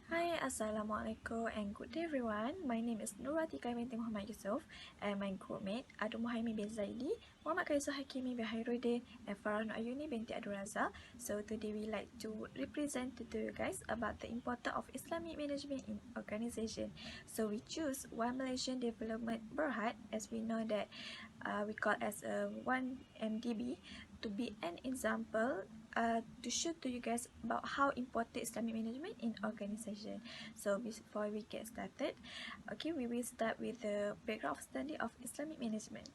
Hi, Assalamualaikum and good day everyone. My name is Nuratika binti Muhammad Yusof and my groupmate Adu Muhammad bin Zaidi, Muhammad Kaisar Hakimi bin Hairuddin and Farhan Ayuni binti Abdul Razak. So today we like to represent to you guys about the importance of Islamic management in organization. So we choose One Malaysian Development Berhad, as we know that we call as a 1MDB, to be an example to show to you guys about how important Islamic management in organization. So before we get started, okay, we will start with the background of study of Islamic management.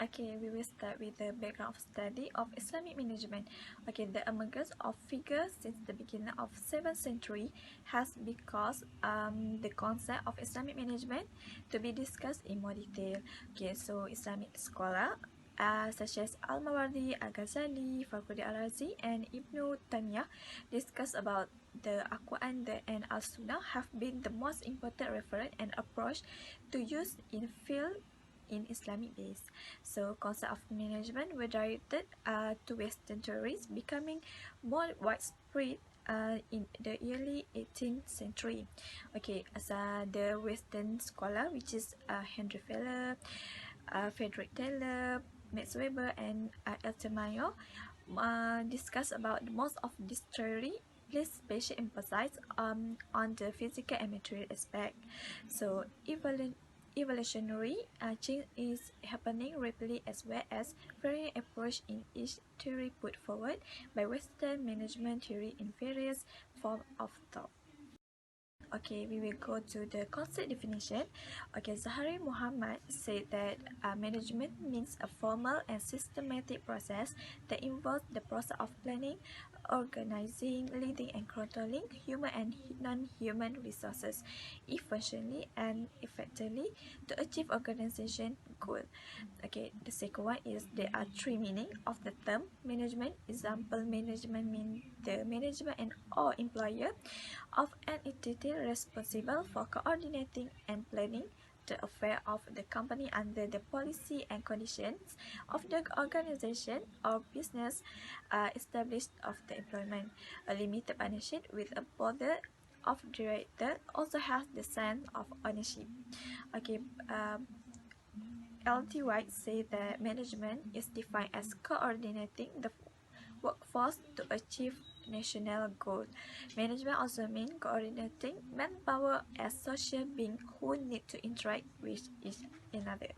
Okay, we will start with the background of study of Islamic management. Okay, the emergence of figures since the beginning of 7th century has because the concept of Islamic management to be discussed in more detail. Okay, so Islamic scholar such as Al-Mawardi, Al-Ghazali, Fakhruddin Al-Razi, and Ibn Taymiyyah discuss about the Quran and Al-Sunnah have been the most important reference and approach to use in field in Islamic base. So concept of management were directed to Western tourists, becoming more widespread in the early 18th century. Okay, as the Western scholar, which is Henry Feller, Frederick Taylor, Max Weber, and Elton Mayo, discuss about most of this theory place special emphasis on the physical and material aspect. So evolutionary change is happening rapidly, as well as varying approach in each theory put forward by Western management theory in various forms of thought. Okay, we will go to the concept definition. Okay, Zahari Muhammad said that management means a formal and systematic process that involves the process of planning, organizing, leading, and controlling human and non-human resources efficiently and effectively to achieve organization goal. Okay, the second one is there are three meaning of the term management. Example, management means the management and or employer of an entity responsible for coordinating and planning the affair of the company under the policy and conditions of the organization or business established of the employment. A limited partnership with a board of directors also has the sense of ownership. Okay, L.T. White said that management is defined as coordinating the workforce to achieve national goals. Management also means coordinating manpower as social beings who need to interact with each another.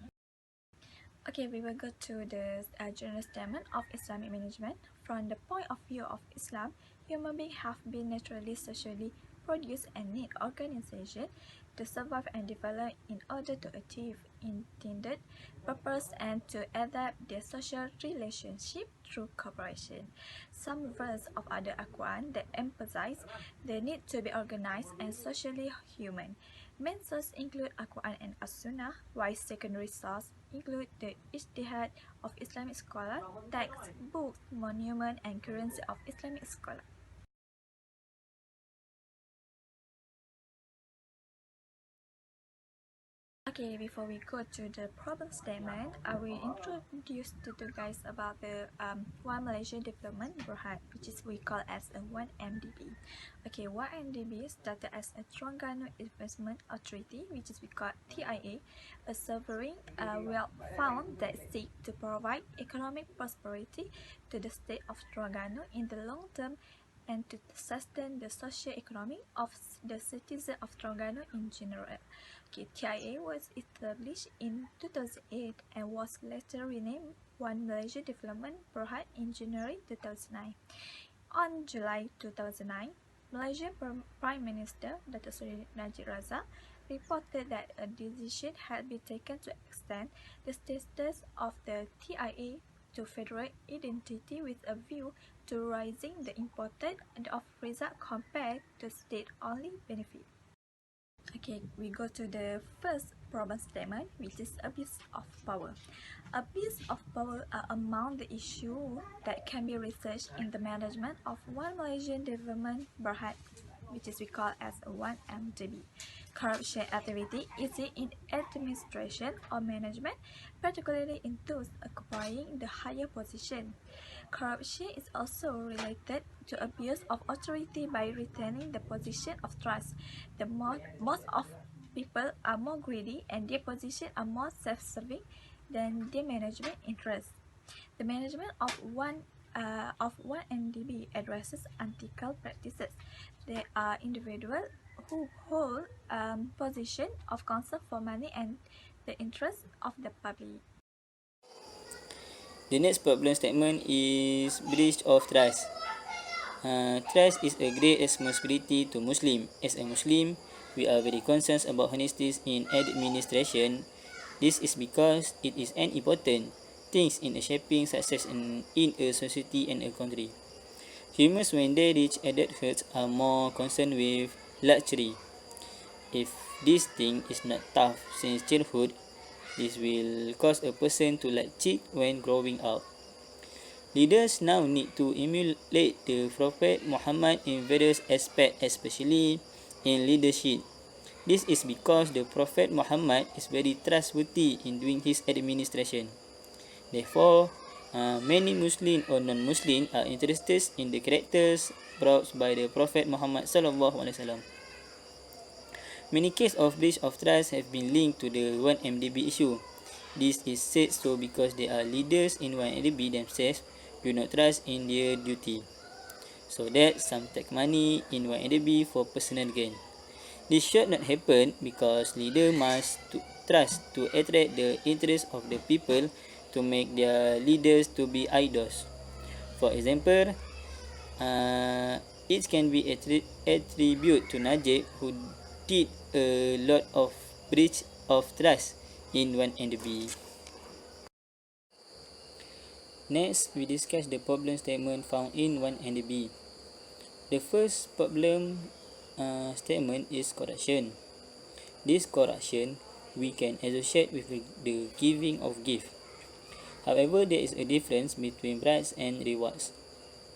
Okay, we will go to the general statement of Islamic management. From the point of view of Islam, human beings have been naturally socially produced and need organization to survive and develop in order to achieve intended purpose and to adapt their social relationship through cooperation. Some verses of other Quran that emphasize the need to be organized and socially human. Main sources include Al-Quran and As-Sunnah, while secondary sources include the Ijtihad of Islamic scholars, texts, books, monuments, and currency of Islamic scholars. Okay, before we go to the problem statement, I will introduce to you guys about the One Malaysia Development Berhad, which is we call as a 1MDB. Okay, 1MDB started as a Terengganu Investment Authority, which is we call TIA, a sovereign wealth fund that seeks to provide economic prosperity to the state of Terengganu in the long term and to sustain the socio-economic of the citizens of Terengganu in general. Okay, TIA was established in 2008 and was later renamed One Malaysia Development Berhad in January 2009. On July 2009, Malaysian Prime Minister Datuk Seri Najib Razak reported that a decision had been taken to extend the status of the TIA to federal identity with a view to raising the importance of result compared to state-only benefit. Okay, we go to the first problem statement, which is abuse of power. Abuse of power are among the issues that can be researched in the management of One Malaysian Development Berhad, which is we call as a 1MDB. corruption activity is in administration or management, particularly in those occupying the higher position. Corruption is also related to abuse of authority by retaining the position of trust. Most of people are more greedy and their positions are more self-serving than their management interests. The management of one MDB addresses ethical practices. They are individuals who hold position of concern for money and the interests of the public. The next problem statement is breach of trust. Trust is a great responsibility to Muslim. As a Muslim, we are very concerned about honesty in administration. This is because it is an important thing in shaping success in a society and a country. Humans, when they reach adulthood, are more concerned with luxury. If this thing is not tough since childhood, this will cause a person to like cheat when growing up. Leaders now need to emulate the Prophet Muhammad in various aspects, especially in leadership. This is because the Prophet Muhammad is very trustworthy in doing his administration. Therefore, many Muslim or non-Muslim are interested in the characters brought by the Prophet Muhammad sallallahu alaihi wasallam. Many cases of breach of trust have been linked to the 1MDB issue. This is said so because they are leaders in 1MDB themselves do not trust in their duty, so that some take money in 1MDB for personal gain. This should not happen because leader must trust to attract the interest of the people to make their leaders to be idols. For example, it can be attributed to Najib, who did a lot of breach of trust in 1MDB. Next, we discuss the problem statement found in 1MDB. The first problem statement is corruption. This corruption we can associate with the giving of gift. However, there is a difference between bribes and rewards.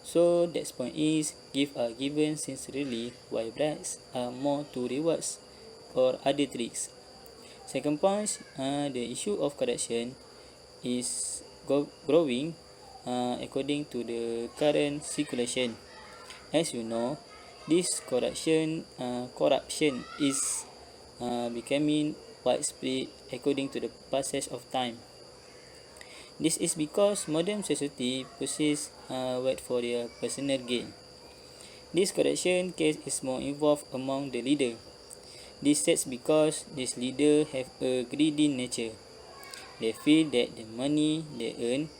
So that point is, gifts are given sincerely while bribes are more to rewards or other tricks. Second point, the issue of corruption is growing according to the current circulation. As you know, this corruption is becoming widespread according to the passage of time. This is because modern society pushes wealth for their personal gain. This corruption case is more involved among the leader. This is because these leaders have a greedy nature. They feel that the money they earn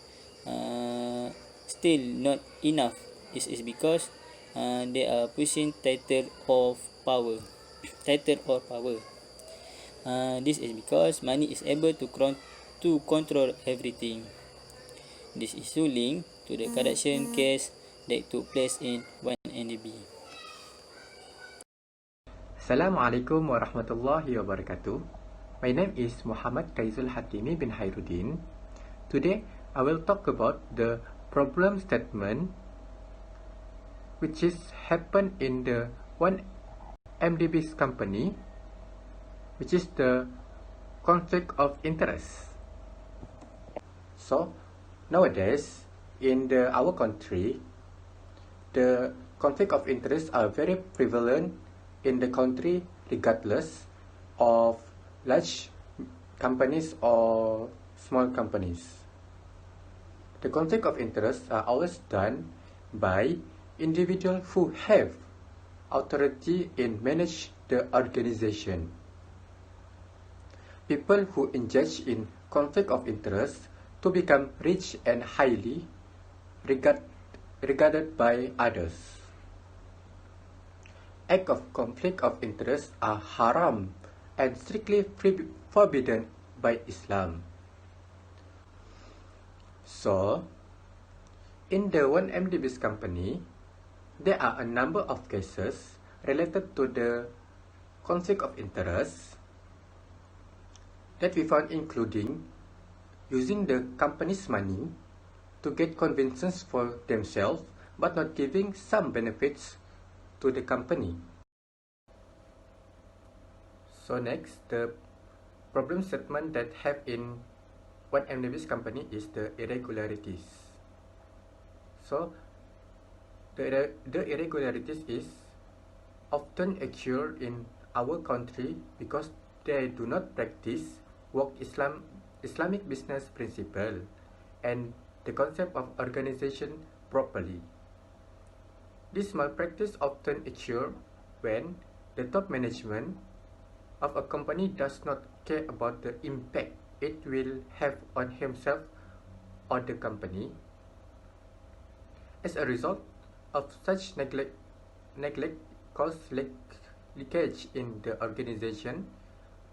still not enough. This is because they are pushing title or power. This is because money is able to control everything. This is linked to the corruption case that took place in 1MDB. Assalamualaikum warahmatullahi wabarakatuh. My name is Muhammad Kaizul Hakimi bin Hairuddin. Today, I will talk about the problem statement which is happened in the 1MDB's company, which is the conflict of interest. So, nowadays, in our country, the conflict of interest are very prevalent in the country regardless of large companies or small companies. The conflict of interest are always done by individuals who have authority in manage the organization. People who engage in conflict of interest to become rich and highly regarded by others. Acts of conflict of interest are haram and strictly forbidden by Islam. So, in the 1MDB's company, there are a number of cases related to the conflict of interest that we found, including using the company's money to get conveniences for themselves but not giving some benefits to the company. So next, the problem statement that have in 1MDB's company is the irregularities. So the irregularities is often occur in our country because they do not practice Islamic business principle and the concept of organization properly. This malpractice often occur when the top management of a company does not care about the impact it will have on himself or the company. As a result of such neglect causes leakage in the organization,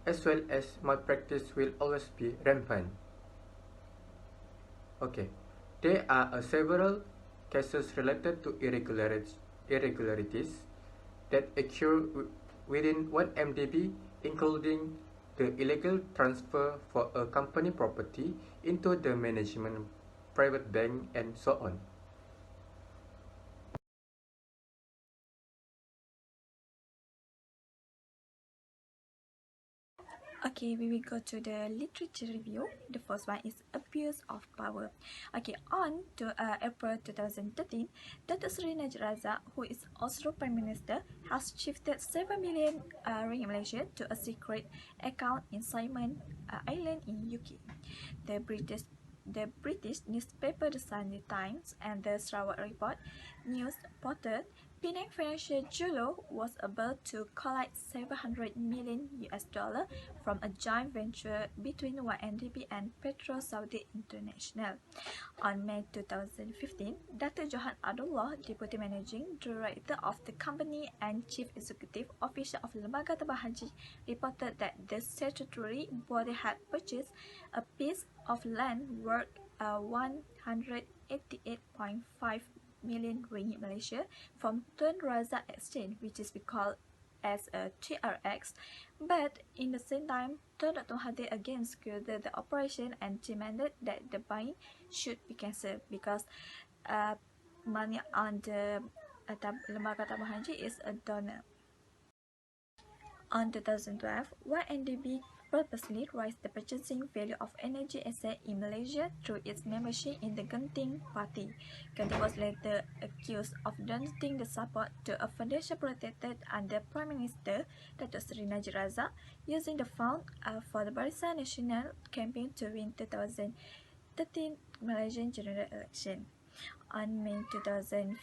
as well as malpractice will always be rampant. Okay, there are several cases related to irregularities that occur within 1MDB, including the illegal transfer for a company property into the management private bank and so on. Okay, we will go to the literature review. The first one is abuse of power. Okay, on to April 2013, Dr. Sri Najib Razak, who is also Prime Minister, has shifted 7 million ringgit Malaysia to a secret account in Simon Island in UK. The British newspaper The Sunday Times and the Sarawak Report News reported Penang Financial Jeweler was about to collect 700 million US dollar from a joint venture between YNDB and Petro Saudi International. On May 2015, Dr. Johan Abdullah, Deputy Managing Director of the company and Chief Executive Officer of Lembaga Tambang Haji, reported that the statutory body had purchased a piece of land worth 188.5 million ringgit Malaysia from Tun Razak Exchange, which is called as a TRX, but in the same time, Tun Dr. Mahathir again secured the operation and demanded that the buying should be cancelled because money on the Lembaga Tambang Haji is a donor. On 2012, YNDB purposely raised the purchasing value of energy assets in Malaysia through its membership in the Genting Party. Genting was later accused of donating the support to a foundation protected under Prime Minister Datuk Seri Najib Razak, using the fund for the Barisan Nasional campaign to win 2013 Malaysian general election. On May 2015,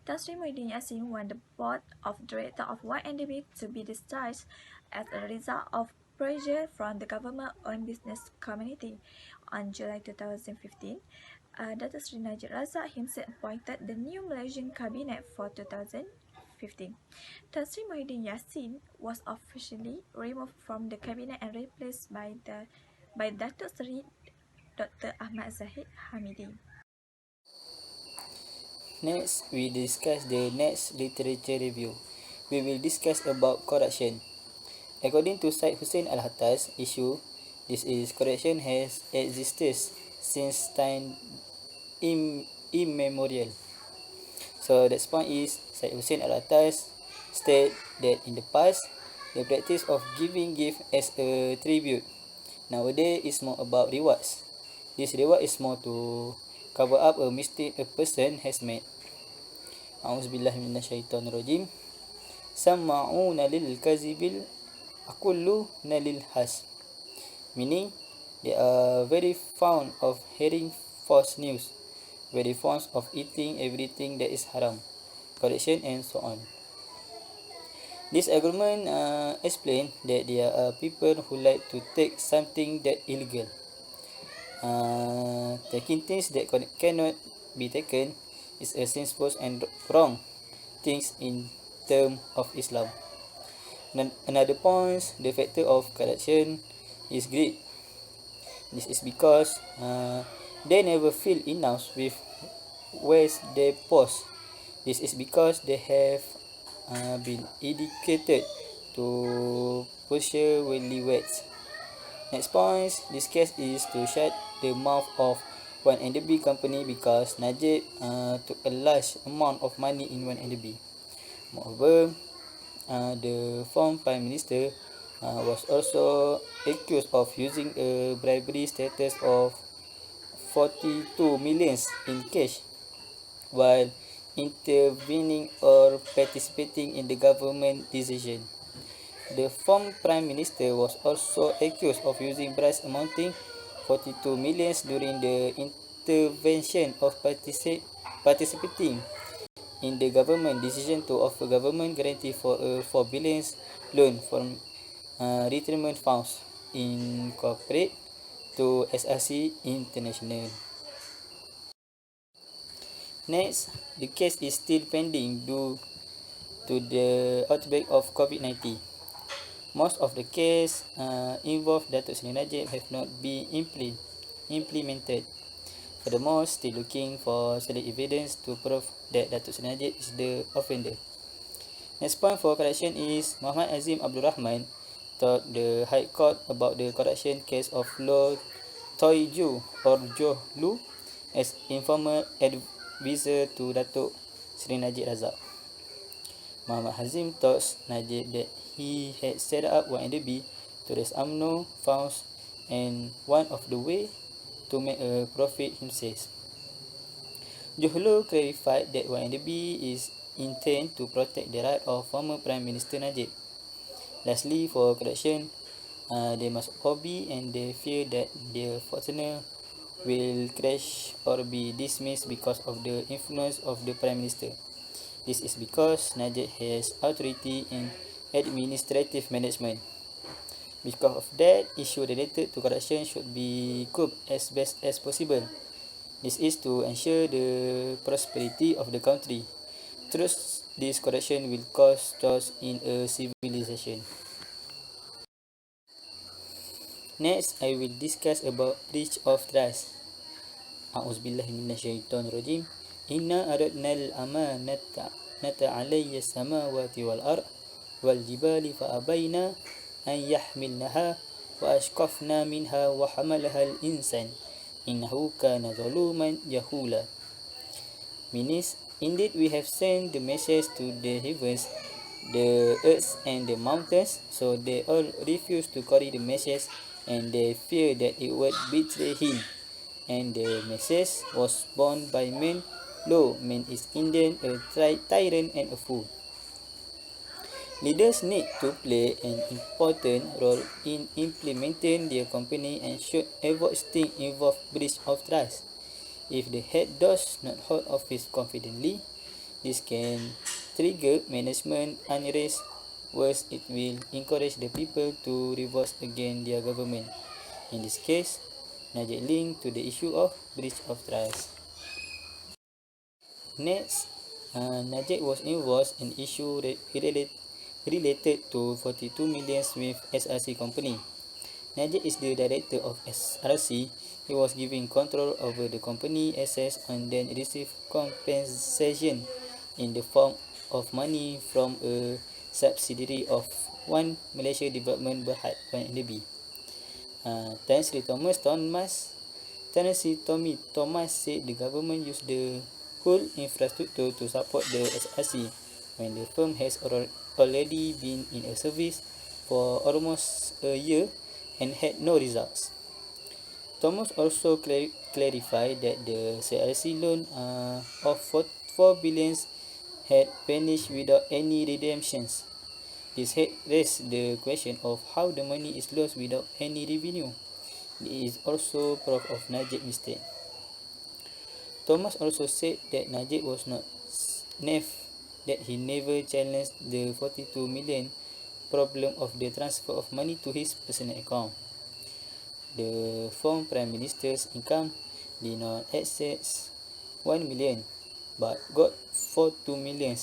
Tan Sri Muhyiddin Yassin won the board of directors of YNDB to be discharged as a result of pressure from the government-owned business community. On July 2015, Dr. Sri Najib Razak himself appointed the new Malaysian cabinet for 2015. Tan Sri Muhyiddin Yassin was officially removed from the cabinet and replaced by Dr. Sri Dr. Ahmad Zahid Hamidi. Next, we discuss the next literature review. We will discuss about corruption. According to Syed Hussein Al-Hattas issue, this is corruption has existed since time immemorial. So that's point is Syed Hussein Al-Hattas state that in the past, the practice of giving gift as a tribute nowadays is more about rewards. This reward is more to cover up a mistake a person has made. A'udzubillahi minasyaitonirrajim. Sama'una lil kazibil akulluna lil has. Meaning, they are very fond of hearing false news, very fond of eating everything that is haram, correction and so on. This argument explains that there are people who like to take something that illegal. Taking things that cannot be taken is a sinful and wrong things in terms of Islam. Another point, the factor of corruption is greed. This is because they never feel enough with waste they post. This is because they have been educated to pursue worldly wealth. Next point, this case is to shut the mouth of one NDB company because Najib took a large amount of money in one NDB. Moreover, the former Prime Minister was also accused of using a bribery status of 42 millions in cash while intervening or participating in the government decision. The former Prime Minister was also accused of using bribes amounting 42 millions during the intervention of participating in the government decision to offer government guarantee for a 4 billion loan from retirement funds incorporate to SRC International. Next, the case is still pending due to the outbreak of COVID-19. Most of the cases involved Datuk Seri Najib have not been implemented. Furthermore, still looking for solid evidence to prove that Datuk Seri Najib is the offender. Next point for correction is Muhammad Azim Abdul Rahman told the High Court about the corruption case of Law Toy Ju or Jo Lu as informal advisor to Datuk Seri Najib Razak. Muhammad Hazim told Najib that he had set up YNDB to raise UMNO funds and one of the way to make a profit himself. Johlu clarified that YNDB is intent to protect the right of former Prime Minister Najib. Lastly, for correction, they must obey and they fear that their fortune will crash or be dismissed because of the influence of the Prime Minister. This is because Najib has authority in administrative management. Because of that, issues related to corruption should be cooped as best as possible. This is to ensure the prosperity of the country. Through this correction will cause chaos in a civilization. Next, I will discuss about breach of trust. A'udzubillahi minasyaitonirrajim. Inna aradna al-amanata alayya samawati wal ard wal jibali fa abayna an yahmilnaha wa ashqafna minha wa hamalaha al-insan innahu kana zaluman jahula. Means, indeed we have sent the message to the heavens, the earth and the mountains, so they all refused to carry the message and they fear that it would betray him. And the message was borne by men. Lo, man is indeed a tyrant and a fool. Leaders need to play an important role in implementing their company and should avoid things involve breach of trust. If the head does not hold office confidently, this can trigger management unrest. Worse, it will encourage the people to revolt against their government. In this case, Najib linked to the issue of breach of trust. Next, Najib was involved in issue related to 42 million with SRC company. Najib is the director of SRC. He was given control over the company assets and then received compensation in the form of money from a subsidiary of One Malaysia Development Berhad (YNDB). Tan Sri Thomas said the government used the whole infrastructure to support the SRC when the firm has already been in a service for almost a year and had no results. Thomas also clarified that the CRC loan of 4 billion had vanished without any redemptions. This had raised the question of how the money is lost without any revenue. It is also proof of Najib's mistake. Thomas also said that Najib was not naive, that he never challenged the 42 million problem of the transfer of money to his personal account. The former Prime Minister's income did not exceed 1 million but got 42 million.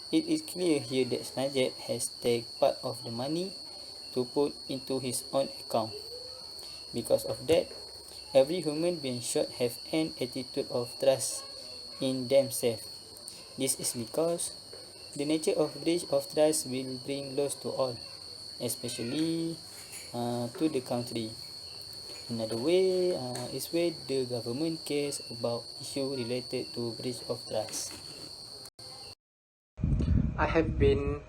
It is clear here that Najib has taken part of the money to put into his own account. Because of that, every human being should have an attitude of trust in themselves. This is because the nature of breach of trust will bring loss to all, especially to the country. Another way is where the government cares about issues related to breach of trust. I have been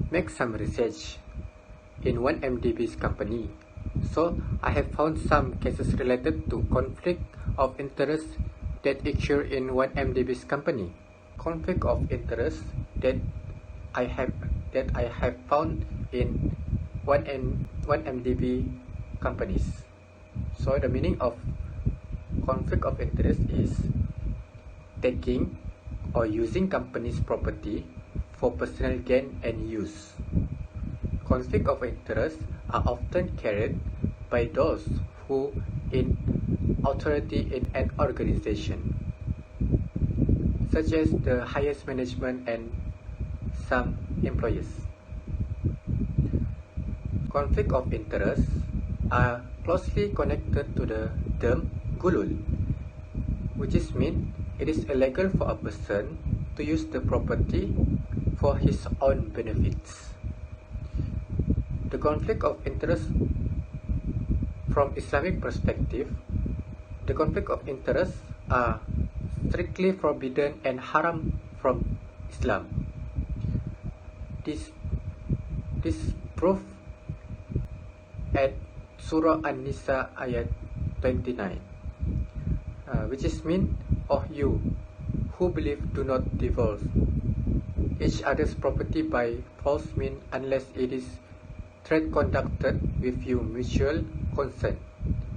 make some research in 1MDB's company. So I have found some cases related to conflict of interest that occur in 1MDB's company. Conflict of interest that I have found in 1MDB companies. So the meaning of conflict of interest is taking or using company's property for personal gain and use. Conflict of interest are often carried by those who in authority in an organization, such as the highest management and some employees. Conflict of interest are closely connected to the term gulul, which is mean it is illegal for a person to use the property for his own benefits. The conflict of interest from Islamic perspective, the conflict of interest are strictly forbidden and haram from Islam. This proof at Surah An-Nisa ayat 29, which is mean, "Oh you who believe, do not divulge each other's property by false means unless it is trade conducted with your mutual consent.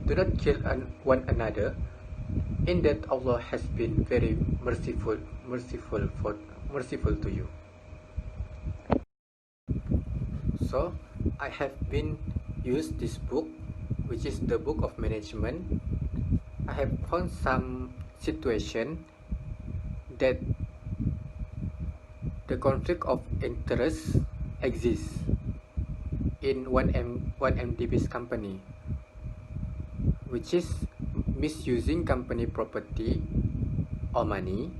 Do not kill one another. In that Allah has been very merciful to you." So I have been used this book, which is the book of management. I have found some situation that the conflict of interest exists in 1MDB's company, which is misusing company property or money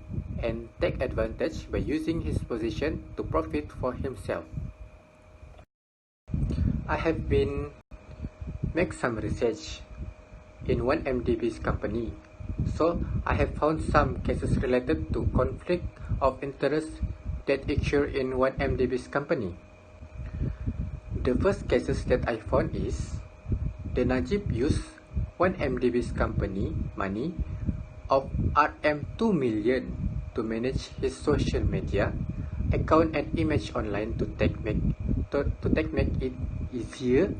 and take advantage by using his position to profit for himself. I have been make some research in 1MDB's company, so I have found some cases related to conflict of interest that occur in 1MDB's company. The first cases that I found is the Najib used 1MDB's company money of Rm 2 million to manage his social media account and image online to make it easier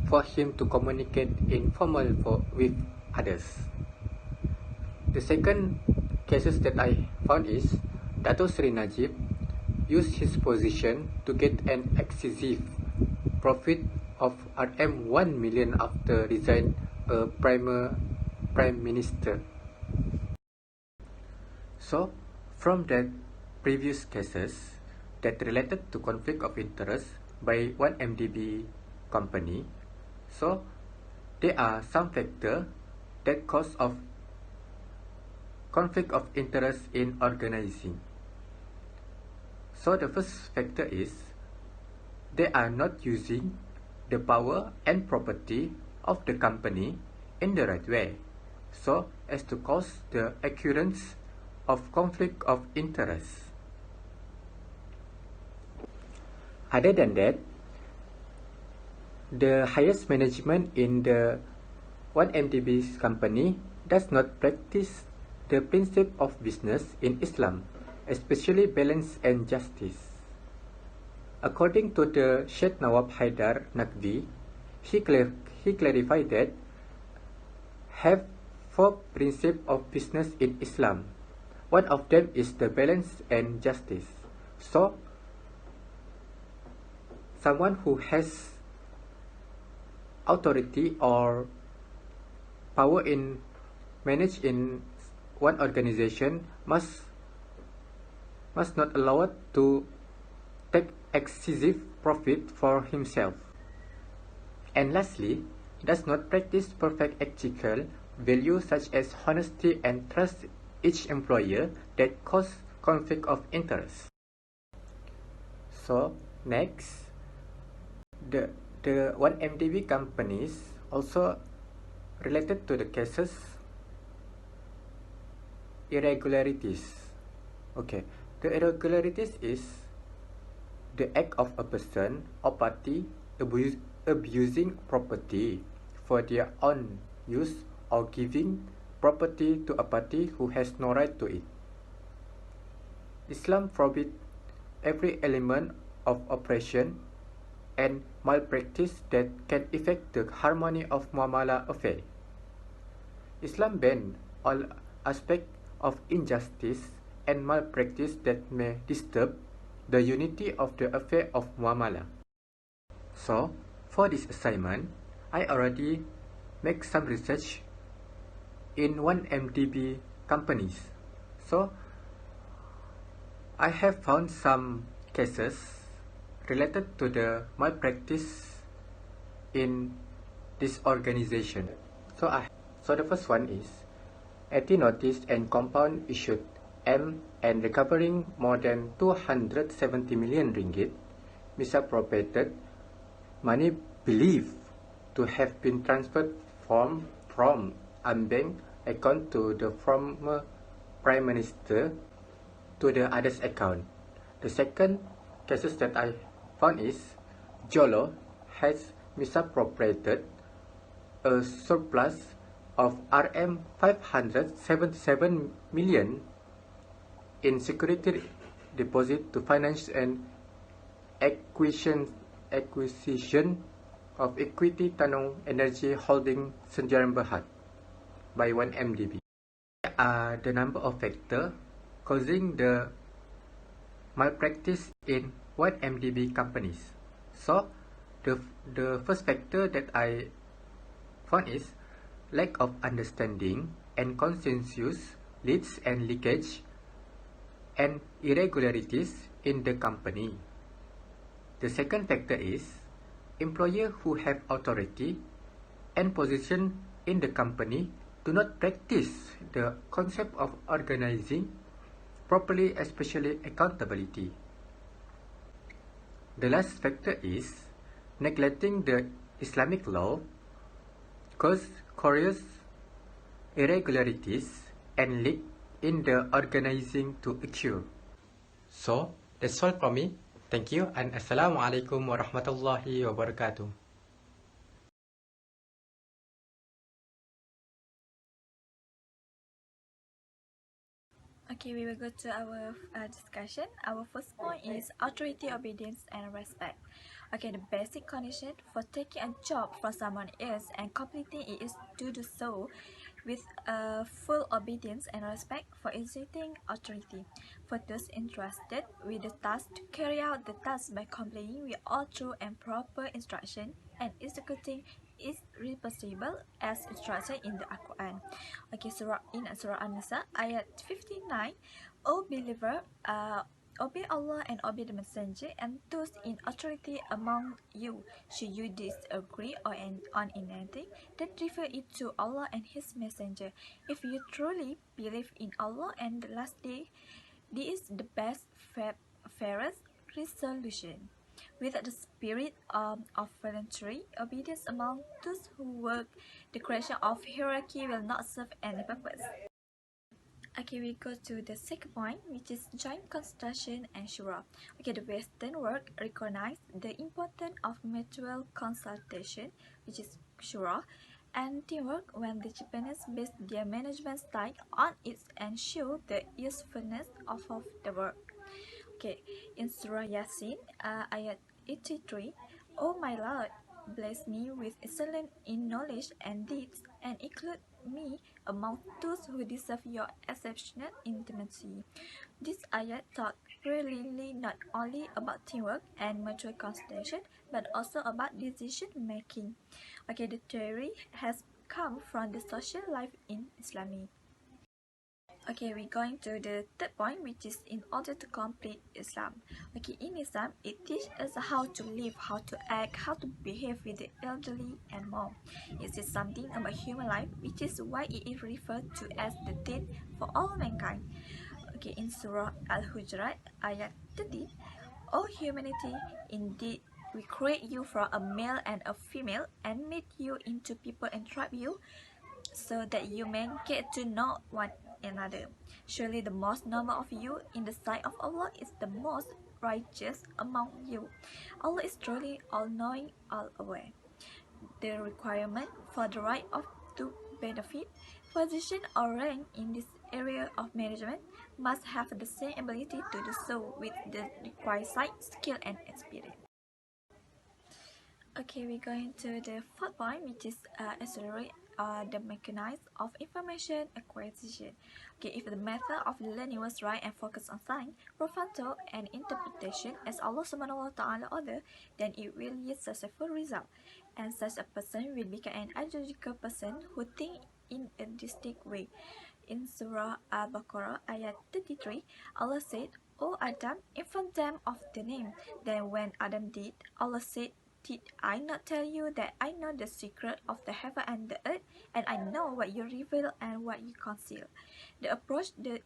for him to communicate informally with others. The second cases that I found is Dato Sri Najib used his position to get an excessive profit of Rm 1 million after resign a prime minister. So from that previous cases that related to conflict of interest by 1MDB company, so there are some factors that cause of conflict of interest in organizing. So the first factor is they are not using the power and property of the company in the right way, so as to cause the occurrence of conflict of interest. Other than that, the highest management in the 1MDB's company does not practice the principle of business in Islam, especially balance and justice. According to the Sheikh Nawab Haidar Naqvi, he clarified that have 4 principles of business in Islam. One of them is the balance and justice. So, someone who has authority or power in manage in one organization must not allow it to take excessive profit for himself. And lastly, does not practice perfect ethical values such as honesty and trust each employer that cause conflict of interest. So next, the 1MDB companies also related to the cases irregularities. Okay, the irregularities is the act of a person or party abusing property for their own use or giving property to a party who has no right to it. Islam forbids every element of oppression and malpractice that can affect the harmony of muamalah affair. Islam bans all aspects of injustice and malpractice that may disturb the unity of the affair of muamalah. So, for this assignment, I already make some research in 1MDB companies. So, I have found some cases related to the malpractice in this organization. So the first one is AT notice and compound issued M and recovering more than 270 million ringgit misappropriated money believed to have been transferred from unbanked account to the former Prime Minister to the other's account. The second cases that I found is Jolo has misappropriated a surplus of RM 577 million in security deposit to finance an acquisition of equity Tanong Energy Holding Senjaran Berhad by 1MDB. Here are the number of factors causing the malpractice in 1MDB companies. So, the first factor that I found is lack of understanding and consensus leads and leakage and irregularities in the company. The second factor is employers who have authority and position in the company do not practice the concept of organizing properly, especially accountability. The last factor is neglecting the Islamic law cause curious irregularities and leak in the organizing to occur. So, that's all from me. Thank you and Assalamualaikum warahmatullahi wabarakatuh. Okay, we will go to our discussion. Our first point is authority, obedience, and respect. Okay, the basic condition for taking a job from someone else and completing it is to do so with full obedience and respect for existing authority. For those interested with the task, to carry out the task by complying with all true and proper instruction and executing is reversible as instructed in the Quran. Okay, in Surah An-Nisa, ayat 59, O believer, obey Allah and obey the messenger and those in authority among you. Should you disagree on anything, then refer it to Allah and His messenger. If you truly believe in Allah and the last day, this is the best, fairest resolution. With the spirit of voluntary obedience among those who work, the creation of hierarchy will not serve any purpose. Okay, we go to the second point, which is joint consultation and shura. Okay, the Western world recognize the importance of mutual consultation, which is shura, and teamwork when the Japanese base their management style on it and show the usefulness of the work. Okay, in Surah Yasin, ayat 83, O my Lord, bless me with excellence in knowledge and deeds, and include me among those who deserve your exceptional intimacy. This ayat talk really not only about teamwork and mutual consultation, but also about decision making. Okay, the theory has come from the social life in Islamic. Okay, we're going to the third point, which is in order to complete Islam. Okay, in Islam, it teaches us how to live, how to act, how to behave with the elderly and more. It is something about human life, which is why it is referred to as the deen for all mankind. Okay, in Surah Al-Hujurat, ayat 30, O humanity, indeed, we create you from a male and a female and made you into people and tribe you so that you may get to know one another. Surely the most noble of you in the sight of Allah is the most righteous among you. Allah is truly all-knowing, all-aware. the requirement for the right of to benefit, position or rank in this area of management must have the same ability to do so with the requisite skill and experience. Okay, we're going to the fourth point, which is accelerate the mechanism of information acquisition. Okay, if the method of learning was right and focused on science, profanto, and interpretation as Allah Subhanahu wa Taala order, then it will yield successful result. And such a person will become an analytical person who think in a distinct way. In Surah Al-Baqarah ayat 33, Allah said, "O Adam, inform them of the name." Then when Adam did, Allah said, "Did I not tell you that I know the secret of the heaven and the earth, and I know what you reveal and what you conceal?" The approach that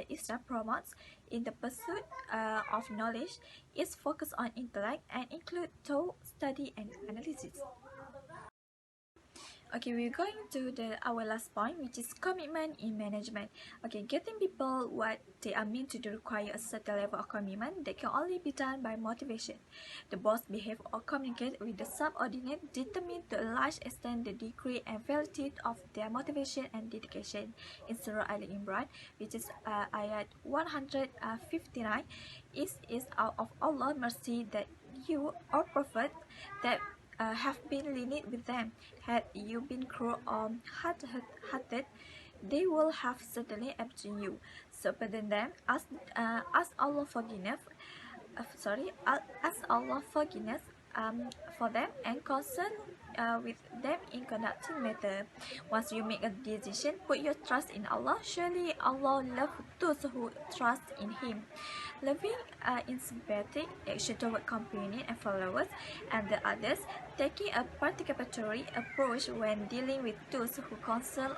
Islam promotes in the pursuit of knowledge is focused on intellect and include thought, study, and analysis. Okay, we're going to our last point, which is commitment in management. Okay, getting people what they are meant to do require a certain level of commitment that can only be done by motivation. The boss behave or communicate with the subordinate determine to a large extent the degree and validity of their motivation and dedication. In Surah Ali Imran, which is ayat 159, it is out of Allah's mercy that you, or prophet, that have been lenient with them. Had you been cruel or hard-hearted, they will have certainly abandoned you. So pardon them, ask Allah forgiveness. Ask Allah forgiveness for them and concern with them in conducting matter. Once you make a decision, put your trust in Allah. Surely Allah loves those who trust in Him. Loving in sympathetic action toward companions and followers and the others, taking a participatory approach when dealing with those who counsel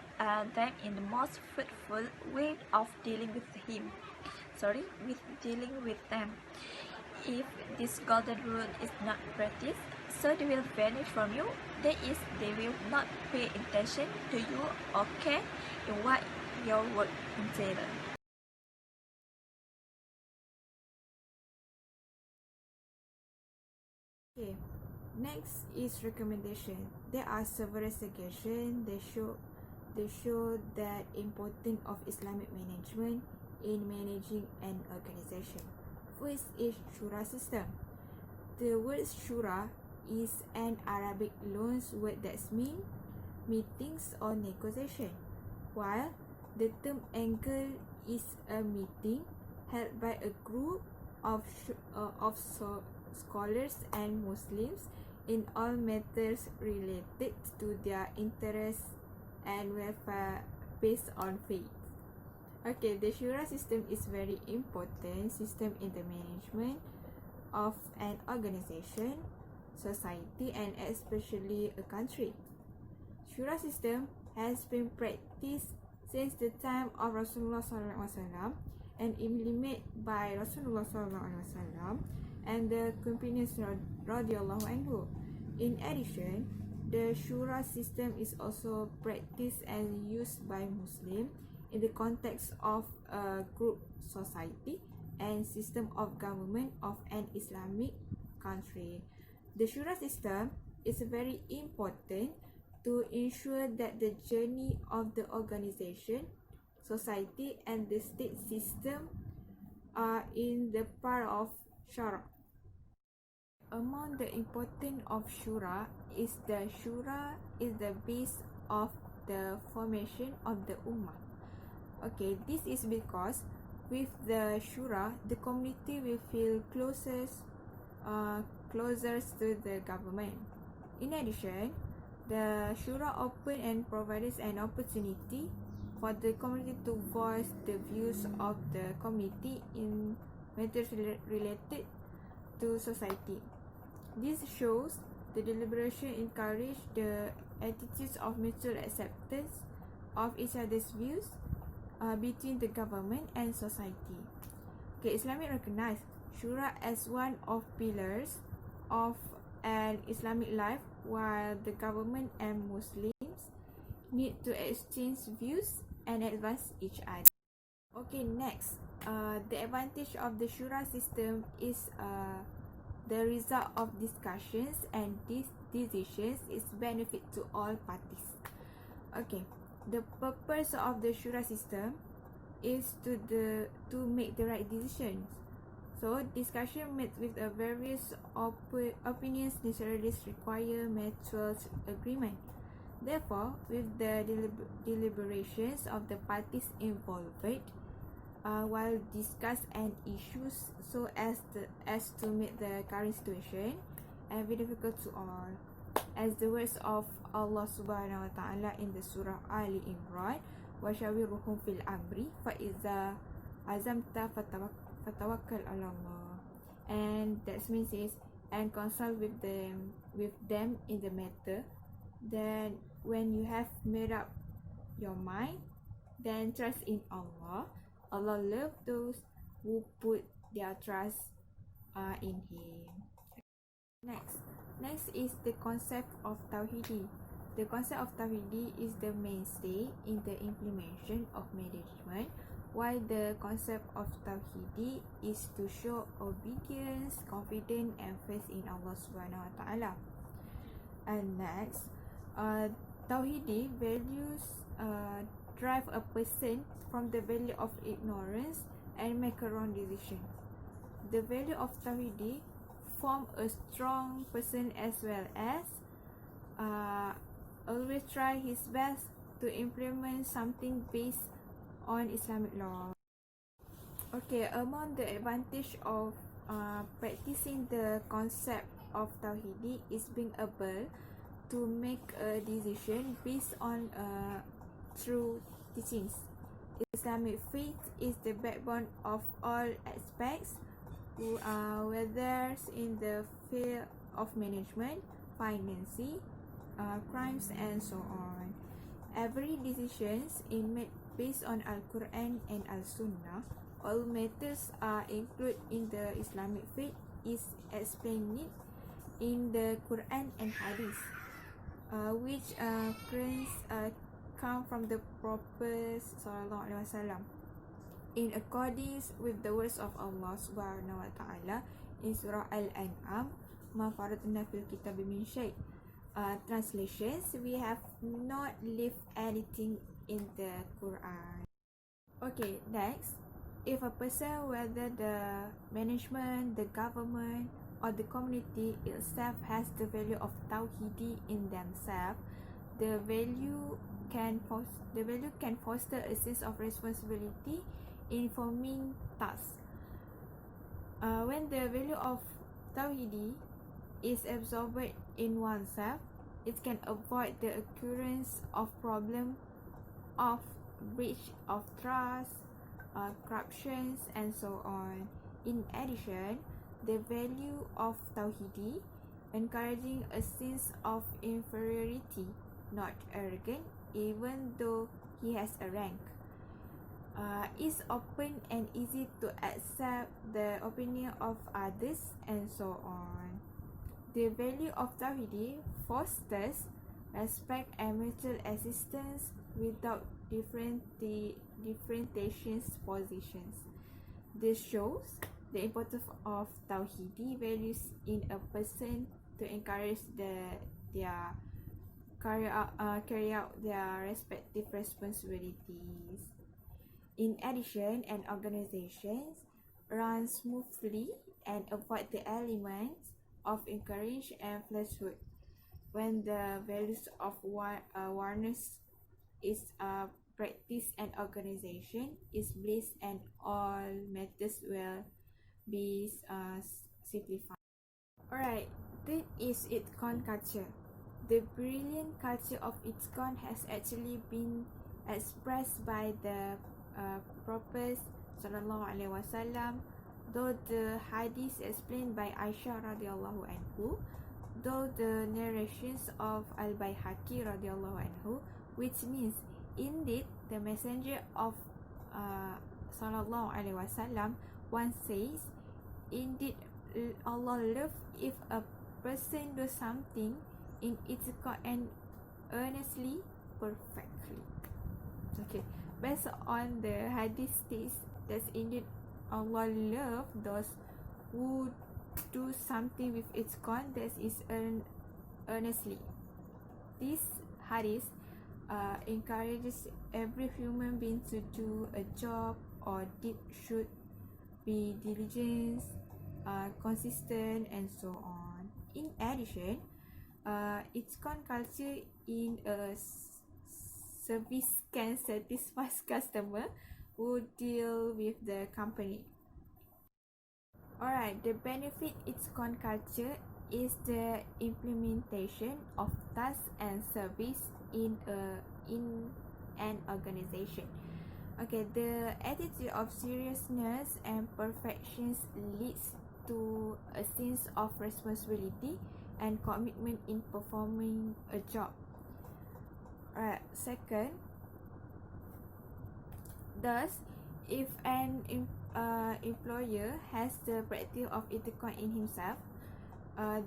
them in the most fruitful way of dealing with them. If this golden rule is not practiced, so they will vanish from you. That is, they will not pay attention to you or care in what your work entails. Okay, next is recommendation. There are several suggestions that show that importance of Islamic management in managing an organization. First is Shura system. The word Shura is an Arabic loans word that means meetings or negotiation, while the term angle is a meeting held by a group of scholars and Muslims in all matters related to their interests and welfare based on faith. Okay, the Shura system is very important system in the management of an organization, society, and especially a country. Shura system has been practiced since the time of Rasulullah SAW and implemented by Rasulullah SAW and the companions radiallahu anhu. In addition, the Shura system is also practiced and used by Muslims in the context of a group society and system of government of an Islamic country. The Shura system is very important to ensure that the journey of the organization, society, and the state system are in the path of Shura. Among the importance of Shura is the Shura is the base of the formation of the Ummah. Okay, this is because with the Shura, the community will feel closer to the government. In addition, the Shura open and provides an opportunity for the community to voice the views of the community in matters related to society. This shows the deliberation encourage the attitudes of mutual acceptance of each other's views between the government and society. Okay, Islamic recognize Shura as one of pillars of an Islamic life, while the government and Muslims need to exchange views and advance each other. Okay, next, the advantage of the Shura system is the result of discussions and decisions is benefit to all parties. Okay, the purpose of the shura system is to make the right decisions. So discussion made with a various opinions necessarily require mutual agreement. Therefore, with the deliberations of the parties involved, while discuss an issues so as to make the current situation and be difficult to all, as the words of Allah Subhanahu wa Taala in the Surah Ali Imran, "Washawiruhum fil amri, fa iza azamta fatawakkal ala Allah." And that means is, and consult with them in the matter. Then when you have made up your mind, then trust in Allah. Allah loves those who put their trust in Him. Next is the concept of Tawhidi. The concept of Tawhidi is the mainstay in the implementation of management, while the concept of Tawhidi is to show obedience, confidence, and faith in Allah Subhanahu wa Taala. And next, Tawhidi values drive a person from the value of ignorance and make a wrong decision. The value of Tawhidi form a strong person as well as always try his best to implement something based on Islamic law. Okay, among the advantage of practicing the concept of Tawhidi is being able to make a decision based on true teachings. Islamic faith is the backbone of all aspects, whether in the field of management, financing, crimes, and so on. Every decision is made based on Al-Quran and Al-Sunnah. All matters are included in the Islamic faith is explained in the Quran and Hadith, which claims come from the Prophet Sallallahu Alaihi Wasallam, in accordance with the words of Allah Subhanahu wa Taala in Surah Al-An'am, "Ma faratna fil kitabi min syai." Translations: we have not left anything in the Quran. Okay, next, if a person, whether the management, the government, or the community itself, has the value of Tawhidi in themselves, the value can foster a sense of responsibility in performing tasks. When the value of Tawhidi is absorbed in oneself, it can avoid the occurrence of problem of breach of trust, corruptions, and so on. In addition, the value of Tawhidi, encouraging a sense of inferiority, not arrogant, even though he has a rank, is open and easy to accept the opinion of others, and so on. The value of Tawhidi fosters respect and mutual assistance without differentiations positions. This shows the importance of Tawhidi values in a person to encourage their carry out their respective responsibilities. In addition, an organization runs smoothly and avoid the elements of encourage and falsehood when the values of awareness is practiced and organization is blessed, and all matters will be simplified. Alright, that is ITCON culture. The brilliant culture of ITCON has actually been expressed by the Prophet Sallallahu Alaihi Wasallam, though the hadith explained by Aisyah radiallahu anhu, though the narrations of Al-Baihaqi radiallahu anhu, which means indeed the messenger of Sallallahu Alaihi Wasallam once says, indeed Allah loves if a person does something in itiqad and earnestly, perfectly. Okay, based on the hadith states that indeed Allah loves those who do something with itiqad that is earnestly. This hadith encourages every human being to do a job or deed should be diligent, consistent, and so on. In addition, its culture in a service can satisfy customer who deal with the company. Alright, the benefit its culture is the implementation of tasks and service in an organization. Okay, the attitude of seriousness and perfection leads to a sense of responsibility and commitment in performing a job. Alright, second, thus, if an employer has the practice of etiquette in himself,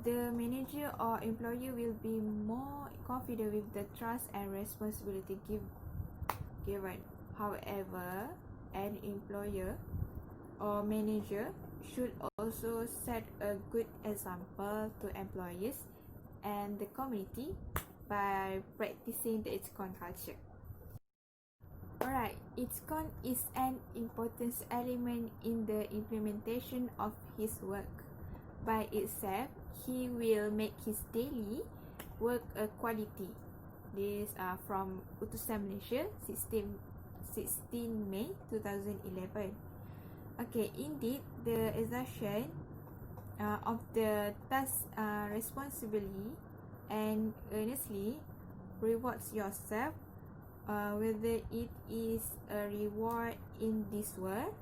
the manager or employer will be more confident with the trust and responsibility given. However, an employer or manager should also set a good example to employees and the community by practicing the ITCON culture. Alright, ITCON is an important element in the implementation of his work. By itself, he will make his daily work a quality. This from Utusan Malaysia, 16 May 2011. Okay, indeed, the exertion of the task responsibly and earnestly rewards yourself, whether it is a reward in this world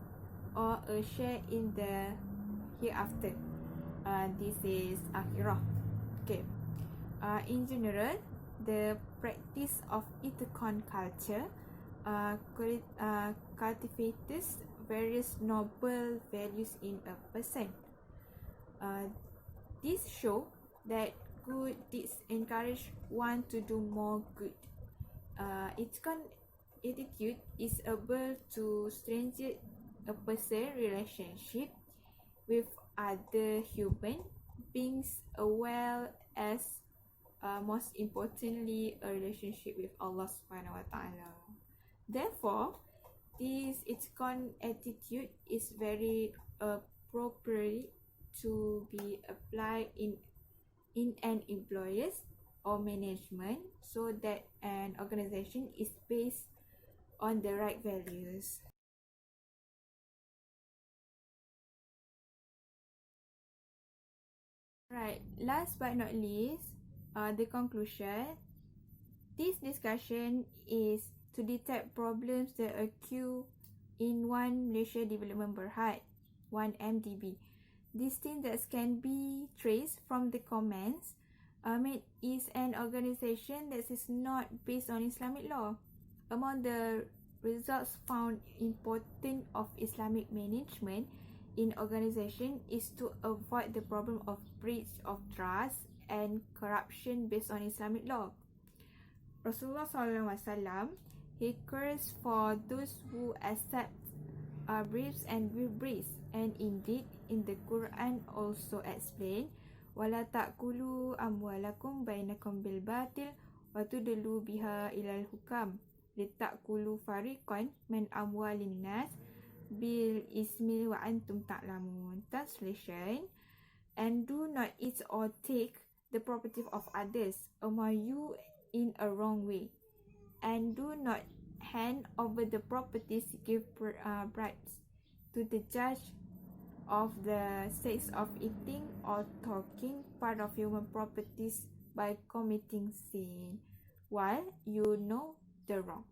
or a share in the hereafter. This is akhirah. Okay. In general, the practice of ITCON culture cultivates various noble values in a person. This show that good deeds encourage one to do more good. ITCON attitude is able to strengthen a person's relationship with other human beings, as well as most importantly a relationship with Allah Subhanahu Wa Taala. Therefore, this ITCON attitude is very appropriate to be applied in an employers or management, so that an organization is based on the right values. Right, last but not least, the conclusion. This discussion is to detect problems that occur in One Malaysia Development Berhad, 1MDB. These things that can be traced from the comments is an organization that is not based on Islamic law. Among the results found important of Islamic management in organization is to avoid the problem of breach of trust and corruption based on Islamic law. Rasulullah SAW, he cares for those who accept briefs and will briefs, and indeed in the Quran also explain wala ta'kulu amwalakum bainakum bil batil wa tudlu biha ilal hukam litakulu fariqan min amwalin nas bil ismi wa antum ta'lamun. Translation: and do not eat or take the property of others among you in a wrong way, and do not hand over the properties, give bribes to the judge of the sake of eating or taking part of human properties by committing sin while you know the wrong.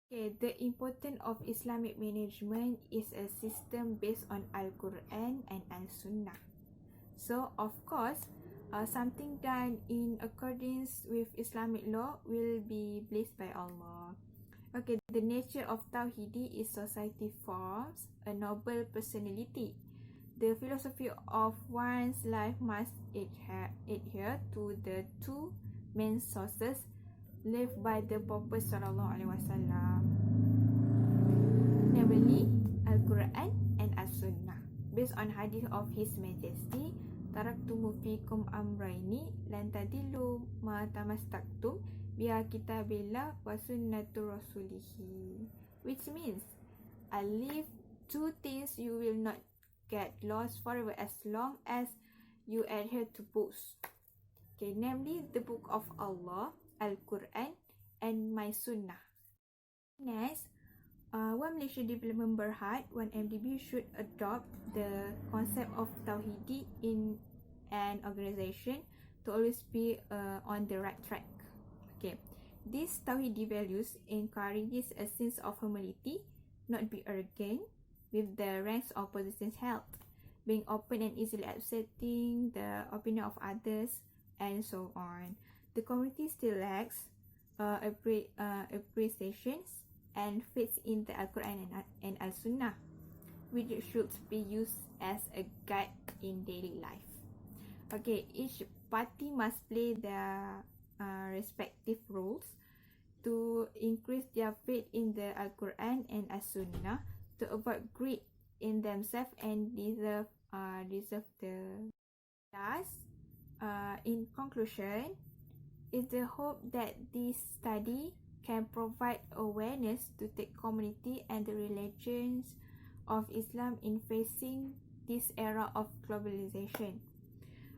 Okay, the importance of Islamic management is a system based on Al-Quran and Al-Sunnah. So, of course, something done in accordance with Islamic law will be blessed by Allah. Okay, the nature of Tawhidi is society forms a noble personality. The philosophy of one's life must adhere to the two main sources left by the Prophet SAW, namely Al-Quran and As-Sunnah. Based on hadith of His Majesty, taraktumu fikum amraini lan tadillu ma tamastaktum biha kitabillah wa sunnatu rasulihi, which means I leave two things you will not get lost forever as long as you adhere to both. Okay, namely the book of Allah, Al-Quran, and my sunnah. Next, one Malaysia Development Berhad, one MDB should adopt the concept of Tauhidi in an organisation to always be on the right track. Okay, these Tauhidi values encourages a sense of humility, not be arrogant with the ranks or positions held, being open and easily accepting the opinion of others, and so on. The community still lacks appreciations and faith in the Al-Quran and Al-Sunnah, which should be used as a guide in daily life. Okay, each party must play their respective roles to increase their faith in the Al-Quran and As-Sunnah, to avoid greed in themselves and deserve the. Thus, in conclusion, it's the hope that this study can provide awareness to the community and the religions of Islam in facing this era of globalization.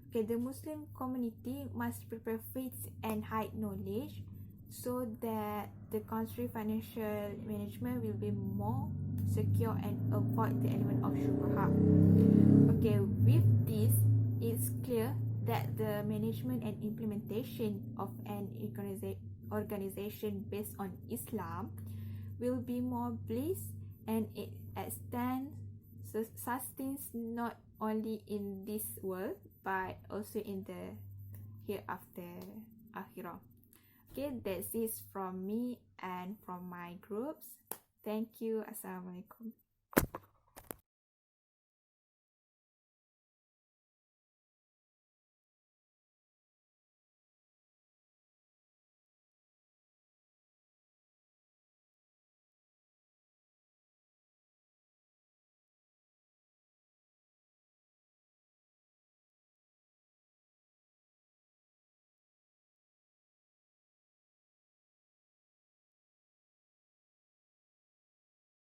Okay, the Muslim community must prepare faith and high knowledge so that the country financial management will be more secure and avoid the element of shubha. Okay, with this, it's clear that the management and implementation of an organization based on Islam will be more bliss, and it extends sustains not only in this world but also in the hereafter akhirah. Okay, that's it from me and from my groups. Thank you. Assalamualaikum.